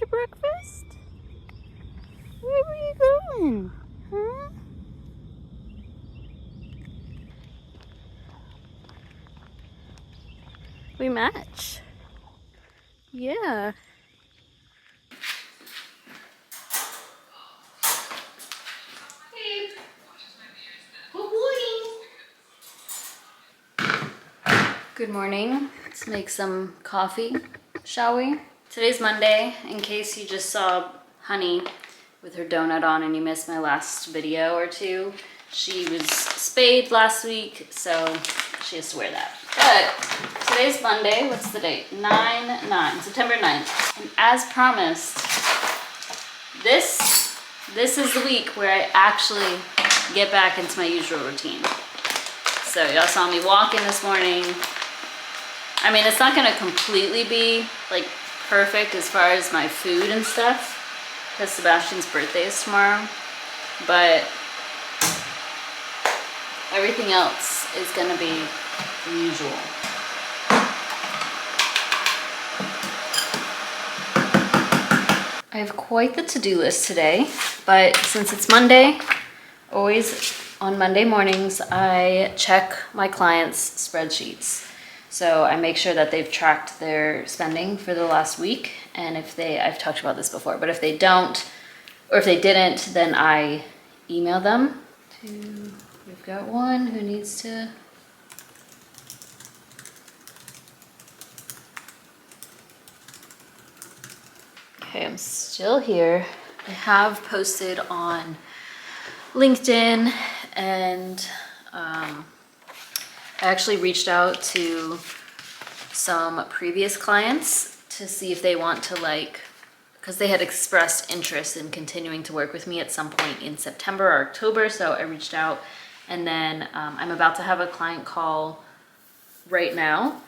your breakfast? Where were you going? Huh? We match. Yeah. Good morning. Let's make some coffee, shall we? Today's Monday. In case you just saw Honey with her donut on and you missed my last video or two, she was spayed last week, so she has to wear that. But today's Monday. What's the date? September 9th. And as promised, this is the week where I actually get back into my usual routine. So y'all saw me walking this morning. I mean, it's not gonna completely be like perfect as far as my food and stuff, because Sebastian's birthday is tomorrow, but everything else is gonna be the usual. I have quite the to-do list today, but since it's Monday, always on Monday mornings, I check my clients' spreadsheets. So I make sure that they've tracked their spending for the last week. And if I've talked about this before, but if they don't, or if they didn't, then I email them we've got one who needs to. Okay, I'm still here. I have posted on LinkedIn, and I actually reached out to some previous clients to see if they want to because they had expressed interest in continuing to work with me at some point in September or October. So I reached out, and then I'm about to have a client call right now.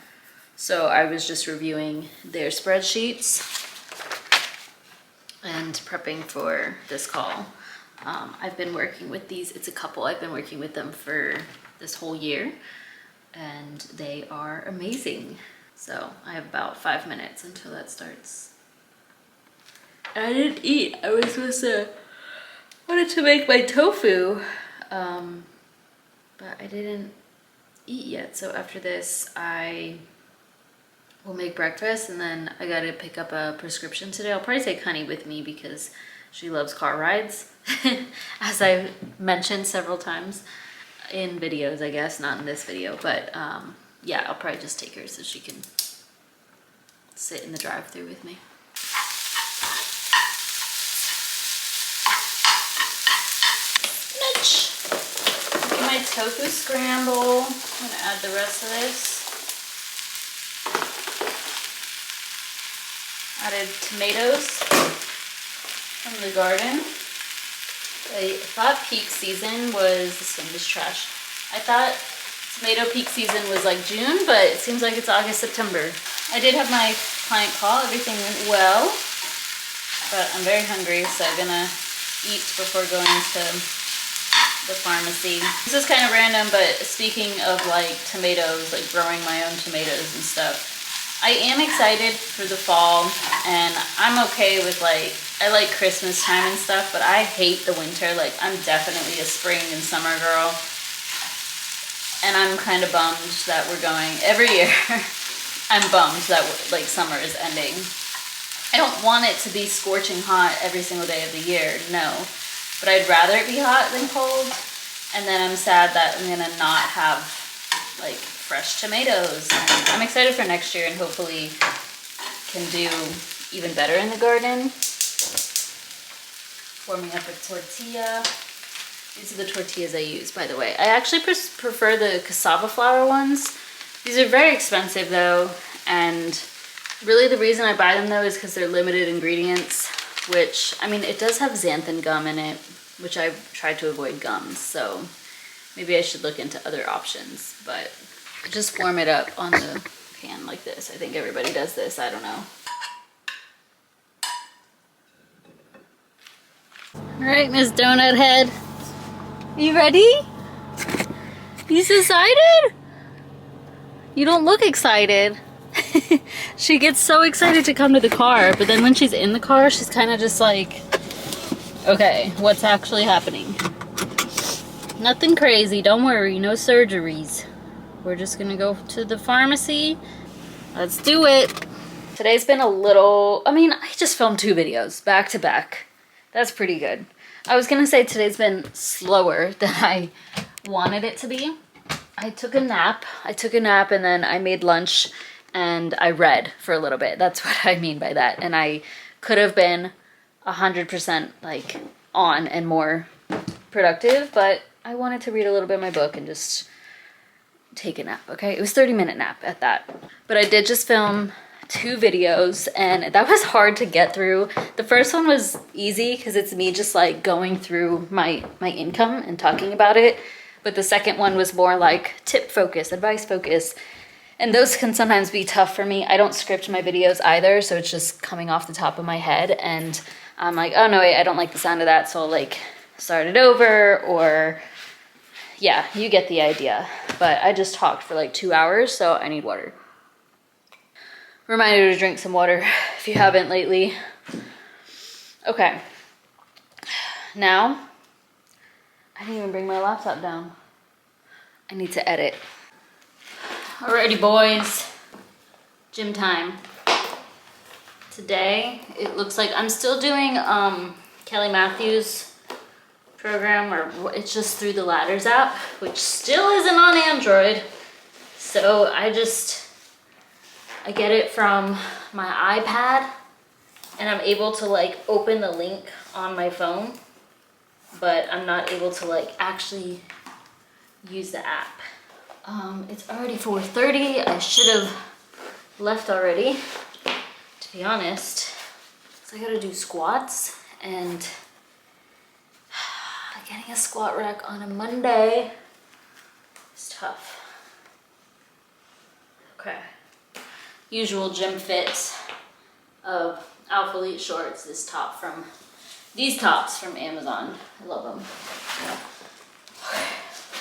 So I was just reviewing their spreadsheets and prepping for this call. I've been working with it's a couple, I've been working with them for this whole year, and they are amazing. So I have about 5 minutes until that starts. I didn't eat. I wanted to make my tofu, but I didn't eat yet. So after this, I will make breakfast, and then I gotta pick up a prescription today. I'll probably take Honey with me because she loves car rides, as I've mentioned several times in videos, I guess, not in this video, but yeah, I'll probably just take her so she can sit in the drive-thru with me. Spinach. Look at my tofu scramble. I'm gonna add the rest of this. Added tomatoes from the garden. I thought peak season was, this one is trash. I thought tomato peak season was like June, but it seems like it's August, September. I did have my client call, everything went well, but I'm very hungry, so I'm gonna eat before going to the pharmacy. This is kind of random, but speaking of like tomatoes, like growing my own tomatoes and stuff, I am excited for the fall, and I'm okay with I like Christmas time and stuff, but I hate the winter. Like, I'm definitely a spring and summer girl, and I'm kind of bummed that we're going every year. I'm bummed that summer is ending. I don't want it to be scorching hot every single day of the year, no, but I'd rather it be hot than cold. And then I'm sad that I'm gonna not have fresh tomatoes. I'm excited for next year, and hopefully can do even better in the garden. Warming up a tortilla. These are the tortillas I use, by the way. I actually prefer the cassava flour ones. These are very expensive though, and really the reason I buy them though is because they're limited ingredients, which, I mean, it does have xanthan gum in it, which I've tried to avoid gums, so maybe I should look into other options, but just warm it up on the pan like this. I think everybody does this, I don't know. All right, Miss Donut Head. You ready? You excited? You don't look excited. She gets so excited to come to the car, but then when she's in the car, she's kind of just like, okay, what's actually happening? Nothing crazy, don't worry, no surgeries. We're just gonna go to the pharmacy. Let's do it. Today's been a little, I mean, I just filmed 2 videos back to back. That's pretty good. I was gonna say today's been slower than I wanted it to be. I took a nap and then I made lunch and I read for a little bit. That's what I mean by that. And I could have been 100% like on and more productive, but I wanted to read a little bit of my book and just take a nap, okay? It was a 30-minute nap at that. But I did just film 2 videos and that was hard to get through. The first one was easy because it's me just like going through my income and talking about it. But the second one was more like tip focus, advice focus. And those can sometimes be tough for me. I don't script my videos either, so it's just coming off the top of my head. And I'm like, oh no, wait, I don't like the sound of that, so I'll like start it over, or yeah, you get the idea. But I just talked for like 2 hours, so I need water. Reminder to drink some water if you haven't lately. Okay. Now, I didn't even bring my laptop down. I need to edit. Alrighty, boys. Gym time. Today, it looks like I'm still doing Kelly Matthews' program, or it's just through the Ladders app, which still isn't on Android. So I get it from my iPad, and I'm able to like open the link on my phone, but I'm not able to like actually use the app. It's already 4:30. I should have left already, to be honest. So I gotta do squats, and getting a squat rack on a Monday is tough. Okay. Usual gym fit of Alpha Elite shorts. These tops from Amazon. I love them.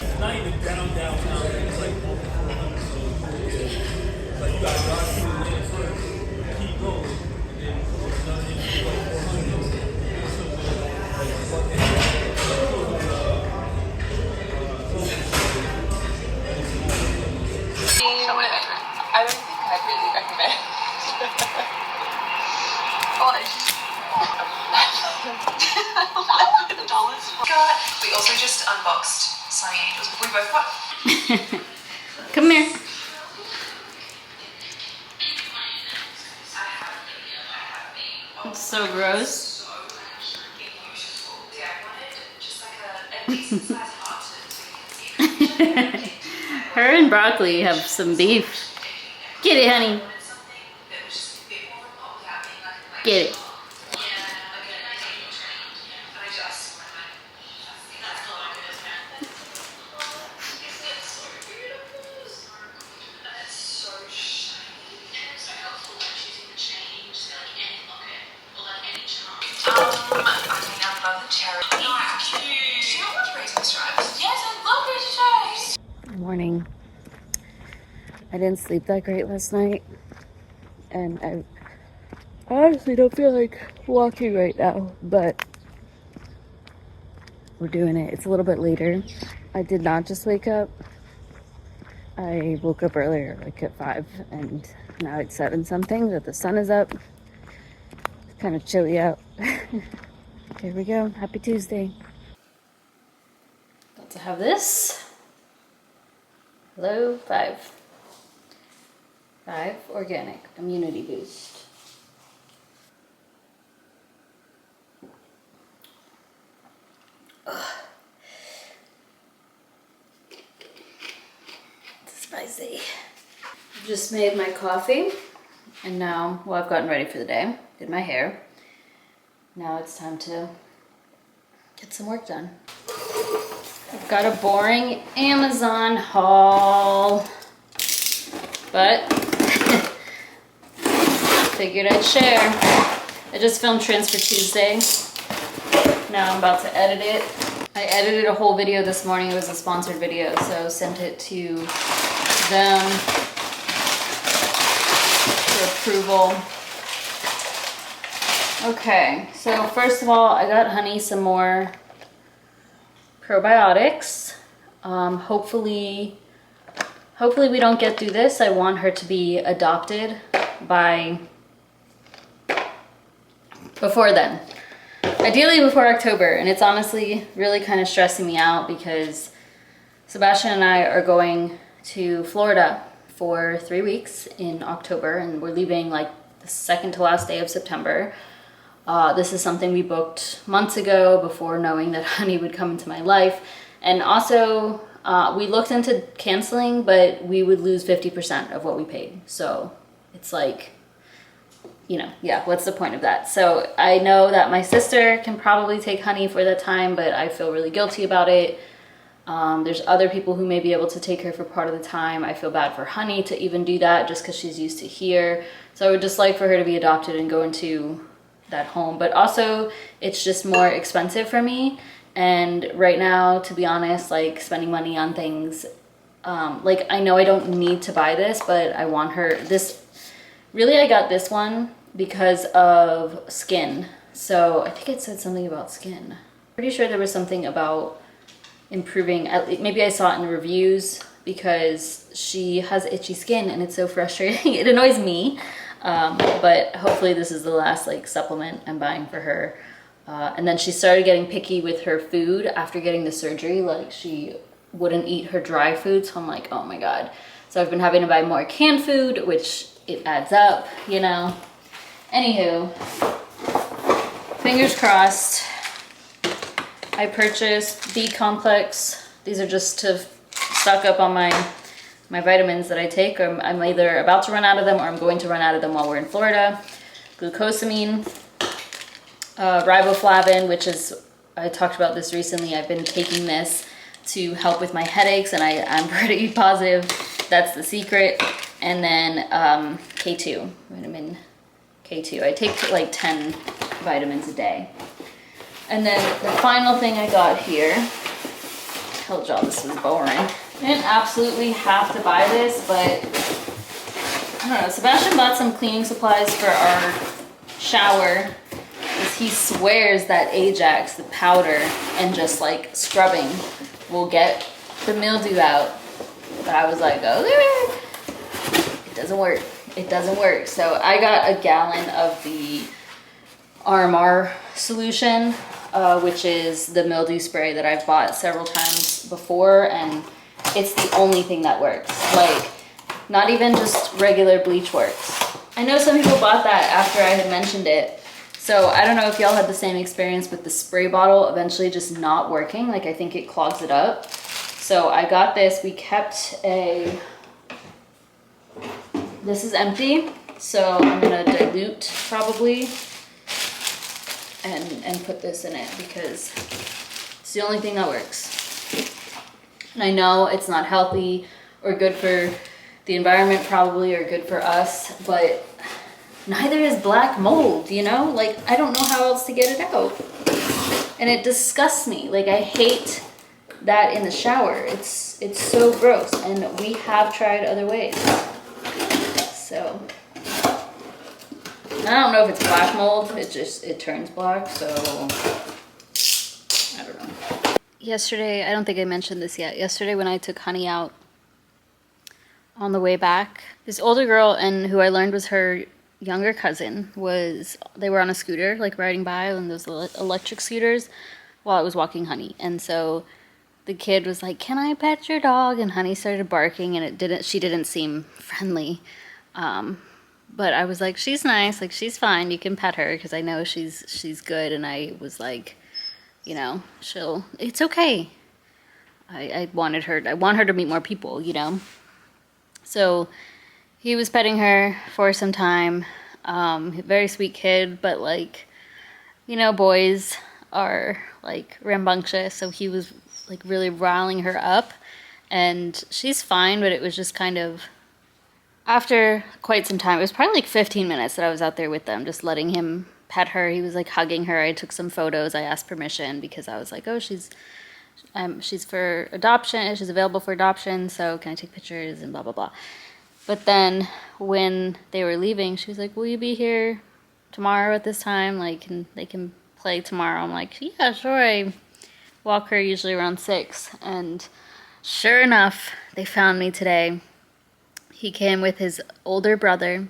It's not even downtown. It's like multiple hundred. So like you got to drive through the lane first, keep going, and then it's not even like 400. I don't think I'd really recommend. $11. We also just unboxed Sunny Angels. We both got. Come here. It's so gross. Her and Broccoli have some beef. Get it, honey. Get it. Good morning. I didn't sleep that great last night, and I honestly don't feel like walking right now, but we're doing it. It's a little bit later. I did not just wake up. I woke up earlier, like at 5, and now it's 7 something that the sun is up. It's kind of chilly out. Here we go. Happy Tuesday. Got to have this. Hello, 5 organic immunity boost. Ugh. It's spicy. I've just made my coffee, and now, well, I've gotten ready for the day, did my hair. Now it's time to get some work done. I've got a boring Amazon haul, but figured I'd share. I just filmed Transfer Tuesday. Now I'm about to edit it. I edited a whole video this morning. It was a sponsored video, so sent it to them. for approval. Okay, so first of all, I got Honey some more probiotics. Hopefully we don't get through this. I want her to be adopted before then. Ideally before October, and it's honestly really kind of stressing me out because Sebastian and I are going to Florida for 3 weeks in October, and we're leaving like the second to last day of September. This is something we booked months ago before knowing that Honey would come into my life. And also, we looked into canceling, but we would lose 50% of what we paid. So it's like, you know, yeah, what's the point of that? So I know that my sister can probably take Honey for that time, but I feel really guilty about it. There's other people who may be able to take her for part of the time. I feel bad for Honey to even do that just because she's used to here. So I would just like for her to be adopted and go into that home. But also, it's just more expensive for me. And right now, to be honest, like spending money on things, like I know I don't need to buy this, but I want her this. Really, I got this one because of skin. So I think it said something about skin. Pretty sure there was something about improving, maybe I saw it in the reviews, because she has itchy skin and it's so frustrating. It annoys me, but hopefully this is the last like supplement I'm buying for her. And then she started getting picky with her food after getting the surgery. Like she wouldn't eat her dry food, so I'm like, oh my god. So I've been having to buy more canned food, which it adds up, you know. Anywho, fingers crossed. I purchased B complex. These are just to stock up on my vitamins that I take. I'm either about to run out of them or I'm going to run out of them while we're in Florida. Glucosamine, riboflavin, which is, I talked about this recently. I've been taking this to help with my headaches, and I'm pretty positive that's the secret. And then K2, vitamin K2. I take like 10 vitamins a day. And then the final thing I got here, I told y'all this was boring. I didn't absolutely have to buy this, but I don't know. Sebastian bought some cleaning supplies for our shower because he swears that Ajax, the powder, and just like scrubbing will get the mildew out. But I was like, oh, it doesn't work. It doesn't work. So I got a gallon of the RMR solution, which is the mildew spray that I've bought several times before, and it's the only thing that works. Like, not even just regular bleach works. I know some people bought that after I had mentioned it, so I don't know if y'all had the same experience with the spray bottle eventually just not working. Like, I think it clogs it up. So I got this. We kept a... This is empty, so I'm gonna dilute probably and put this in it because it's the only thing that works. And I know it's not healthy or good for the environment probably, or good for us, but neither is black mold, you know? Like, I don't know how else to get it out. And it disgusts me. Like, I hate that in the shower. It's so gross, and we have tried other ways. So I don't know if it's black mold, it turns black, so I don't know. Yesterday, I don't think I mentioned this yet. Yesterday when I took Honey out on the way back, this older girl, and who I learned was her younger cousin, they were on a scooter, like riding by on those electric scooters while I was walking Honey. And so the kid was like, "Can I pet your dog?" And Honey started barking, and she didn't seem friendly. But I was like, she's nice, like she's fine, you can pet her, because I know she's good. And I was like, you know, it's okay. I want her to meet more people, you know. So he was petting her for some time. Very sweet kid, but like, you know, boys are like rambunctious, so he was like really riling her up, and she's fine, but it was just kind of, after quite some time, it was probably like 15 minutes that I was out there with them, just letting him pet her. He was like hugging her. I took some photos. I asked permission because I was like, oh, she's for adoption. She's available for adoption, so can I take pictures and blah, blah, blah. But then when they were leaving, she was like, will you be here tomorrow at this time? Like, they can play tomorrow. I'm like, yeah, sure. I walk her usually around 6. And sure enough, they found me today. He came with his older brother,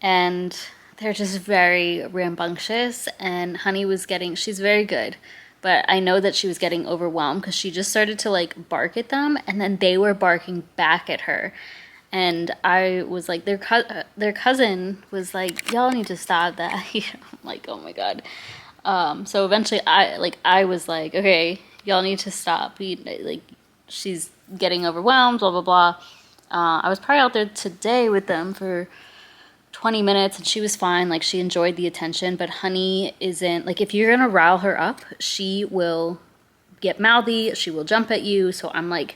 and they're just very rambunctious. And Honey was she's very good, but I know that she was getting overwhelmed because she just started to like bark at them, and then they were barking back at her. And I was like, their cousin was like, y'all need to stop that. I'm like, oh my God. So eventually I was like, okay, y'all need to stop. Like, she's getting overwhelmed, blah, blah, blah. I was probably out there today with them for 20 minutes, and she was fine. Like, she enjoyed the attention, but Honey isn't, like, if you're gonna rile her up, she will get mouthy, she will jump at you. So I'm like,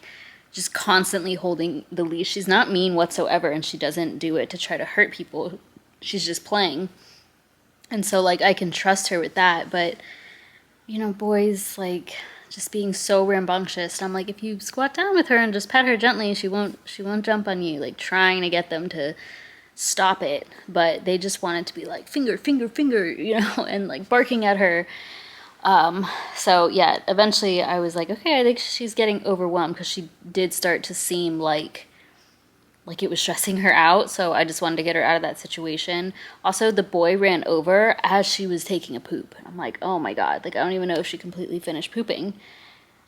just constantly holding the leash. She's not mean whatsoever, and she doesn't do it to try to hurt people. She's just playing. And so, like, I can trust her with that. But, you know, boys, like, just being so rambunctious. And I'm like, if you squat down with her and just pet her gently, she won't jump on you. Like, trying to get them to stop it. But they just wanted to be like, finger, finger, finger, you know, and like barking at her. So yeah, eventually I was like, okay, I think she's getting overwhelmed, because she did start to seem like it was stressing her out. So I just wanted to get her out of that situation. Also, the boy ran over as she was taking a poop. And I'm like, oh my God, like, I don't even know if she completely finished pooping.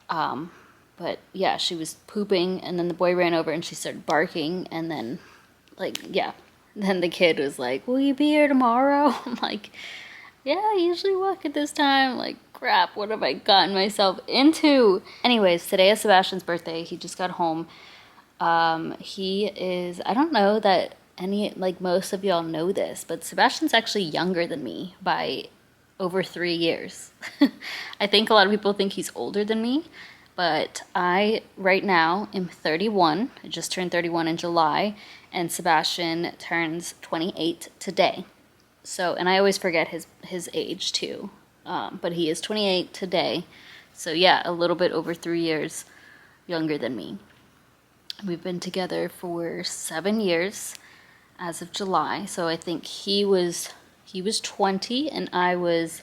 But yeah, she was pooping, and then the boy ran over and she started barking, and then like, yeah. Then the kid was like, will you be here tomorrow? I'm like, yeah, I usually walk at this time. Like, crap, what have I gotten myself into? Anyways, today is Sebastian's birthday. He just got home. He is, I don't know that most of y'all know this, but Sebastian's actually younger than me by over 3 years. I think a lot of people think he's older than me, but I, right now, am 31. I just turned 31 in July, and Sebastian turns 28 today. So, and I always forget his age too, but he is 28 today. So yeah, a little bit over 3 years younger than me. We've been together for 7 years as of July. So I think he was 20 and I was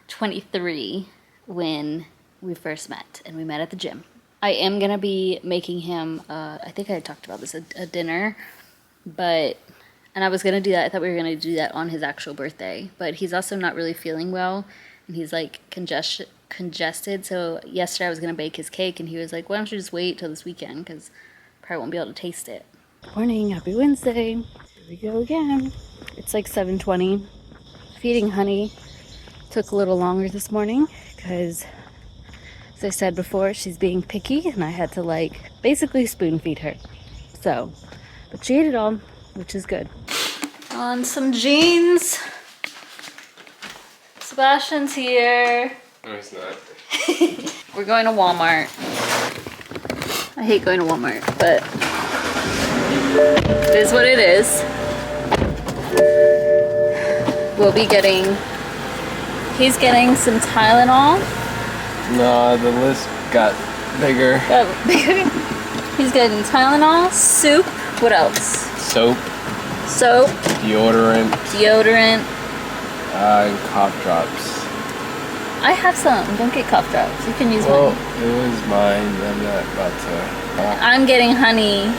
23 when we first met, and we met at the gym. I am gonna be making him, I think I had talked about this, a dinner, and I was going to do that. I thought we were going to do that on his actual birthday. But he's also not really feeling well. And he's like congested. So yesterday I was going to bake his cake. And he was like, why don't you just wait till this weekend? Because I probably won't be able to taste it. Good morning. Happy Wednesday. Here we go again. It's like 7:20. Feeding Honey took a little longer this morning. Because, as I said before, she's being picky. And I had to like basically spoon feed her. So, but she ate it all, which is good. On some jeans. Sebastian's here. No, he's not. We're going to Walmart. I hate going to Walmart, but it is what it is. He's getting some Tylenol. No, the list got bigger. He's getting Tylenol, soup, what else? Soap. Deodorant. And cough drops. I have some. Don't get cough drops. You can use mine. It was mine. I'm not about to. I'm getting Honey,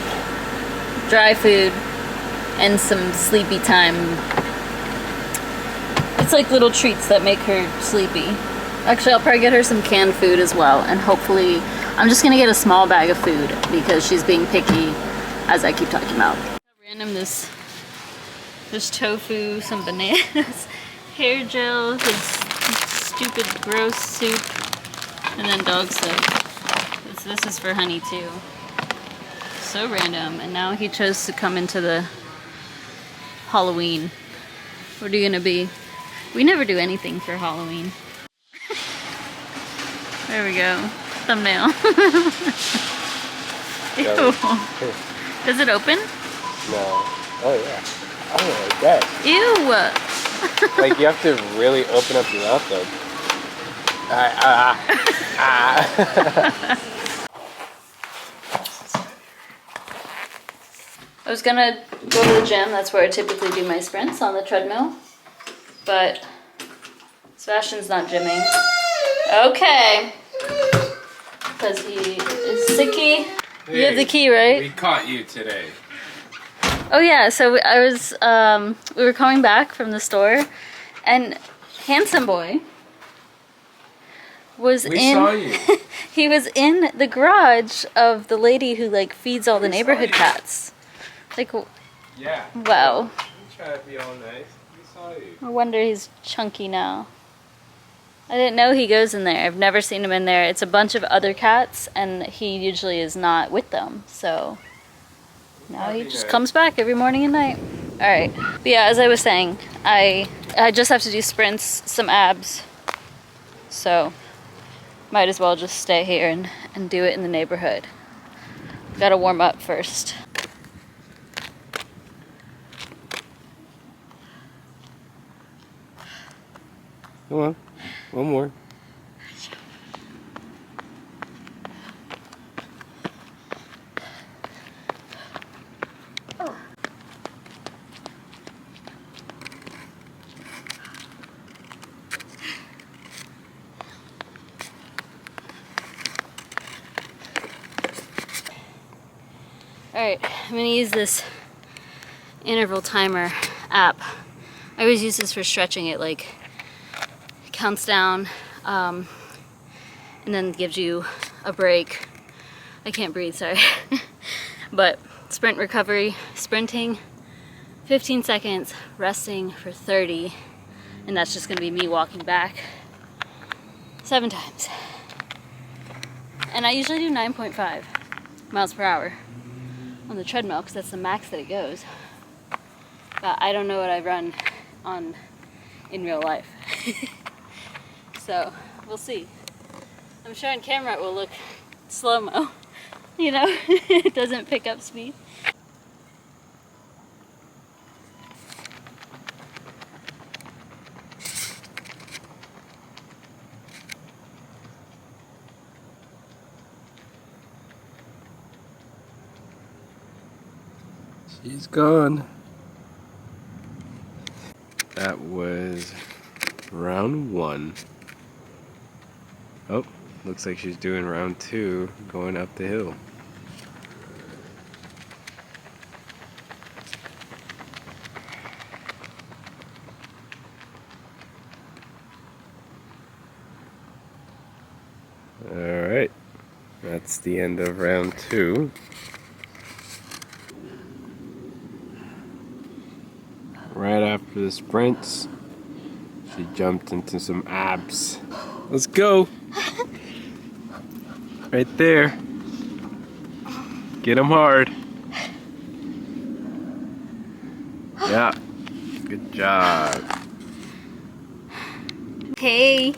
dry food, and some sleepy time. It's like little treats that make her sleepy. Actually, I'll probably get her some canned food as well. And hopefully, I'm just going to get a small bag of food because she's being picky, as I keep talking about. Random this tofu, some bananas, hair gel, his stupid gross soup, and then dog soap. This is for Honey too. So random. And now he chose to come into the Halloween. What are you gonna be? We never do anything for Halloween. There we go. Thumbnail. Ew. Does it open? No. Oh yeah. Oh, like that. Ew. Like you have to really open up your mouth though. was gonna go to the gym. That's where I typically do my sprints, on the treadmill. But Sebastian's not gymming. Okay. Because he is sicky. Hey, You have the key, right? We caught you today. Oh yeah, so I was, we were coming back from the store, and Handsome Boy was We saw you. he was in the garage of the lady who like feeds all the neighborhood cats. Like, Yeah. wow. You try to be all nice. We saw you. No wonder he's chunky now. I didn't know he goes in there. I've never seen him in there. It's a bunch of other cats, and he usually is not with them, so now he just comes back every morning and night. All right, but yeah, as I was saying, I just have to do sprints, some abs, so might as well just stay here and do it in the neighborhood. Gotta warm up first. Come on. One more. Alright, I'm going to use this interval timer app. I always use this for stretching. It like counts down and then gives you a break. I can't breathe, sorry. But sprint recovery, sprinting 15 seconds, resting for 30, and that's just going to be me walking back 7 times. And I usually do 9.5 miles per hour on the treadmill because that's the max that it goes. But I don't know what I run on in real life. So we'll see. I'm sure on camera it will look slow-mo. You know, it doesn't pick up speed. She's gone. That was round 1. Oh, looks like she's doing round 2, going up the hill. Alright, that's the end of round 2. Right after the sprints, she jumped into some abs. Let's go! Right there. Get them hard. Yeah, good job. Okay.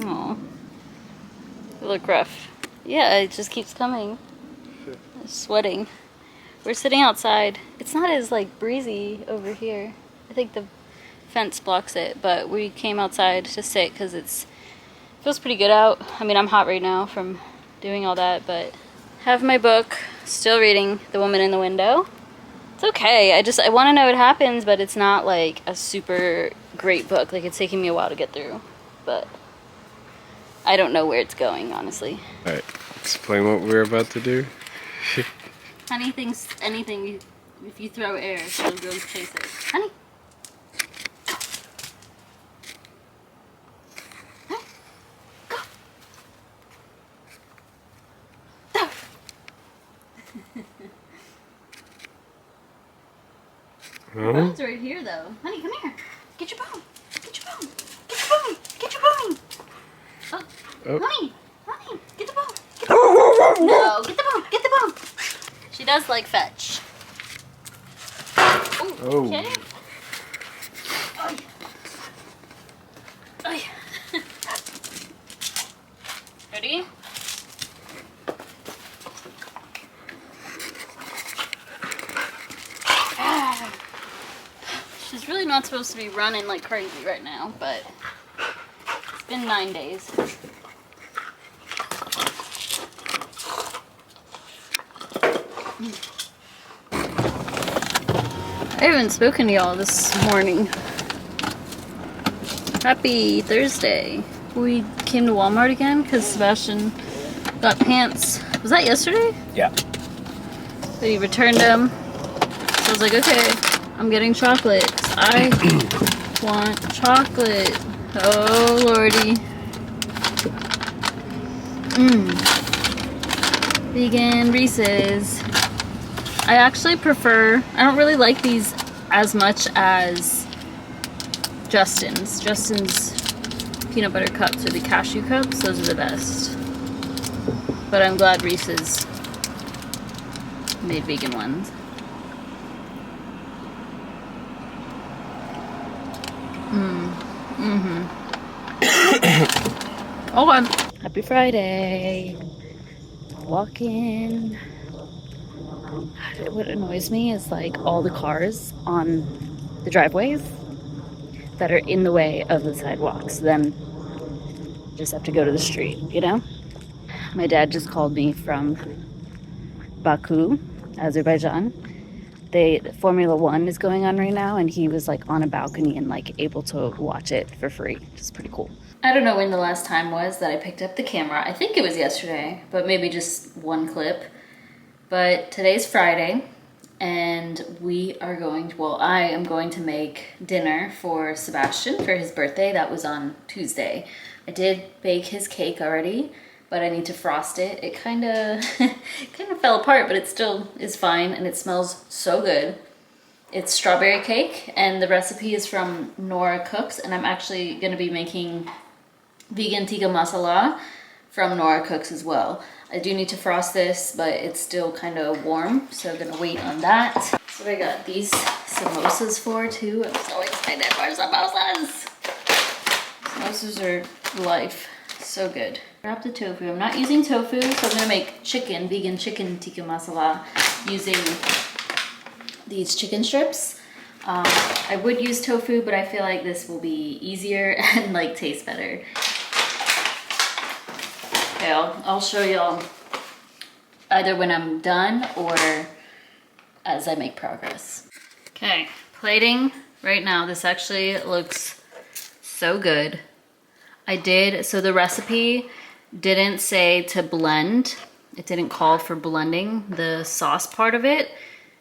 Aw. You look rough. Yeah, it just keeps coming. I'm sweating. We're sitting outside. It's not as like breezy over here. I think the fence blocks it, but we came outside to sit because it feels pretty good out. I mean, I'm hot right now from doing all that, but have my book, still reading The Woman in the Window. It's okay. I want to know what happens, but it's not like a super great book. Like, it's taking me a while to get through, but I don't know where it's going, honestly. Alright, explain what we're about to do. Honey thinks anything, if you throw air, she'll go chase it. Honey! Go! Go! Bone's right here, though. Honey, come here. Get your bone. Get your bone. Get your bone. Get your bone. Oh, honey, honey, get the bone. Get the bone. No, get the bone. Get the bone. She does like fetch. Ooh, Oh. okay. Ay. Ay. Ready? She's really not supposed to be running like crazy right now, but it's been 9 days. I haven't spoken to y'all this morning. Happy Thursday. We came to Walmart again because Sebastian got pants. Was that yesterday? Yeah. So he returned them. So I was like, okay, I'm getting chocolate. I want chocolate. Oh, lordy. Vegan Reese's. I actually prefer, I don't really like these as much as Justin's. Justin's peanut butter cups or the cashew cups, those are the best. But I'm glad Reese's made vegan ones. Okay. Happy Friday. Walking. What annoys me is like all the cars on the driveways that are in the way of the sidewalks. Then you just have to go to the street, you know? My dad just called me from Baku, Azerbaijan. Formula One is going on right now, and he was like on a balcony and like able to watch it for free, which is pretty cool. I don't know when the last time was that I picked up the camera. I think it was yesterday, but maybe just one clip. But today's Friday, and we are going to, well, I am going to make dinner for Sebastian for his birthday. That was on Tuesday. I did bake his cake already, but I need to frost it. It kind of fell apart, but it still is fine, and it smells so good. It's strawberry cake, and the recipe is from Nora Cooks, and I'm actually going to be making vegan tikka masala from Nora Cooks as well. I do need to frost this, but it's still kind of warm, so I'm gonna wait on that. So I got these samosas for too. I'm so excited for samosas. Samosas are life, so good. Wrap the tofu. I'm not using tofu, so I'm gonna make vegan chicken tikka masala using these chicken strips. I would use tofu, but I feel like this will be easier and like taste better. Okay, I'll show y'all either when I'm done or as I make progress. Okay, plating right now. This actually looks so good. So the recipe didn't say to blend. It didn't call for blending the sauce part of it,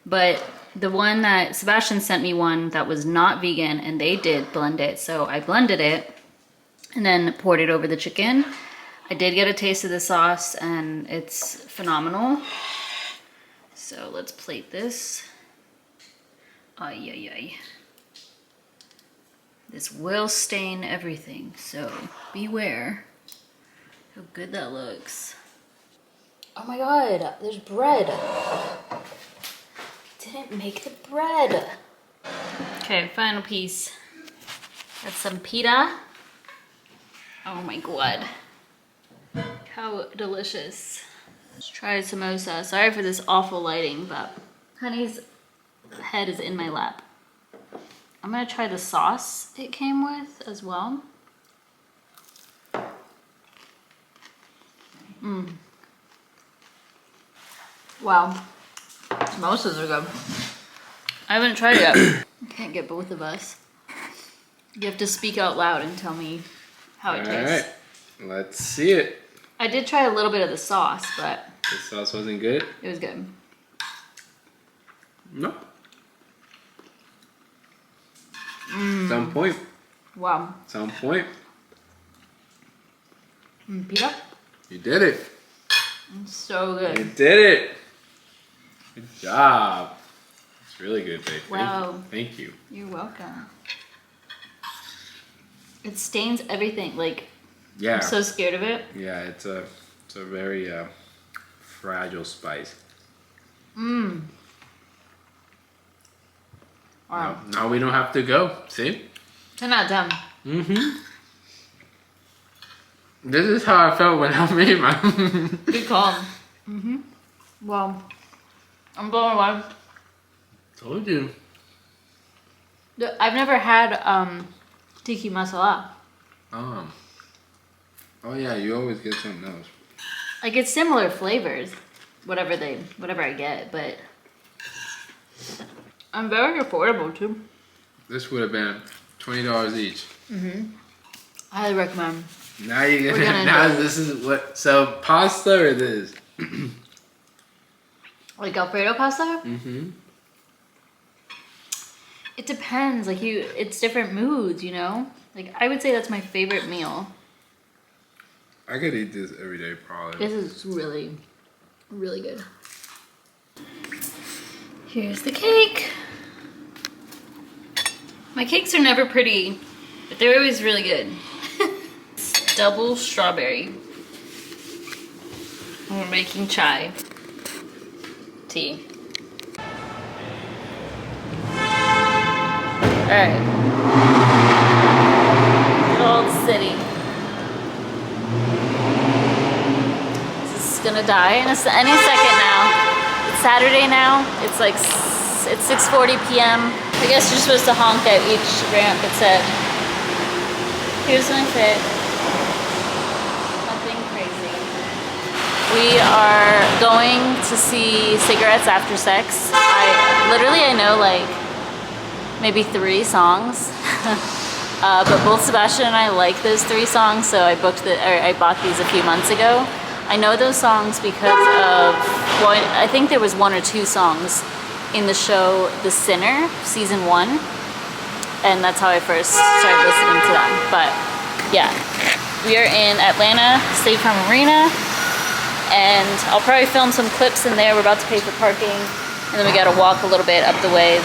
but the one that Sebastian sent me one that was not vegan, and they did blend it. So I blended it and then poured it over the chicken. I did get a taste of the sauce, and it's phenomenal. So let's plate this. Ay, ay, ay. This will stain everything, so beware. How good that looks. Oh my god, there's bread. Didn't make the bread. Okay, final piece. That's some pita. Oh my god. How delicious. Let's try a samosa. Sorry for this awful lighting, but Honey's head is in my lap. I'm gonna try the sauce it came with as well. Wow. Samosas are good. I haven't tried it yet. I can't get both of us. You have to speak out loud and tell me how it tastes. Alright, let's see it. I did try a little bit of the sauce, but The sauce wasn't good? it was good. No. Some point. Wow. Some point. Pita? You did it. It's so You good. did it. Good job. It's really good, babe. Wow. Thank you. You're welcome. It stains everything. Like, Yeah. I'm so scared of it. Yeah, it's a very fragile spice. Wow. Now we don't have to go. See? 10 out of 10. This is how I felt when I made mine. Good call. Wow. I'm blown away. Told you. I've never had tikka masala. Oh yeah, you always get something else. Like, it's similar flavors. whatever I get, but I'm very affordable too. This would have been $20 each. Highly recommend. Now you're We're gonna, gonna now enjoy it. this is what, so pasta or this? Like Alfredo pasta? Mm-hmm. It depends. Like it's different moods, you know? Like I would say that's my favorite meal. I could eat this every day probably. This is really, really good. Here's the cake. My cakes are never pretty, but they're always really good. It's double strawberry. And we're making chai tea. Alright. Good old city. This is gonna die in any second now. It's Saturday now. It's like it's 6:40 p.m. I guess you're supposed to honk at each ramp. It said, here's my fit. Nothing crazy. We are going to see Cigarettes After Sex. I know like maybe 3 songs. But both Sebastian and I like those 3 songs, so I bought these a few months ago. I know those songs because of, well, I think there was 1 or 2 songs in the show The Sinner, season 1, and that's how I first started listening to them. But yeah, we are in Atlanta, State Farm Arena, and I'll probably film some clips in there. We're about to pay for parking, and then we gotta walk a little bit up the ways.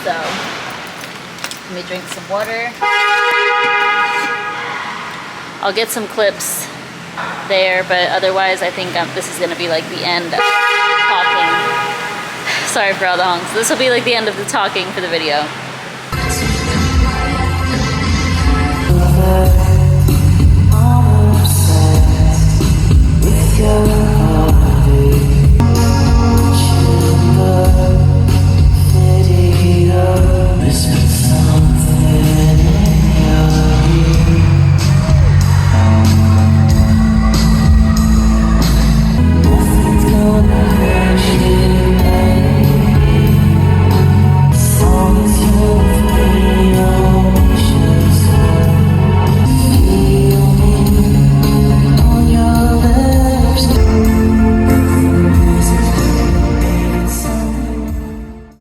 So let me drink some water. I'll get some clips there, but otherwise I think this is gonna be like the end of talking. Sorry for all the honks. This will be like the end of the talking for the video. I'm obsessed with your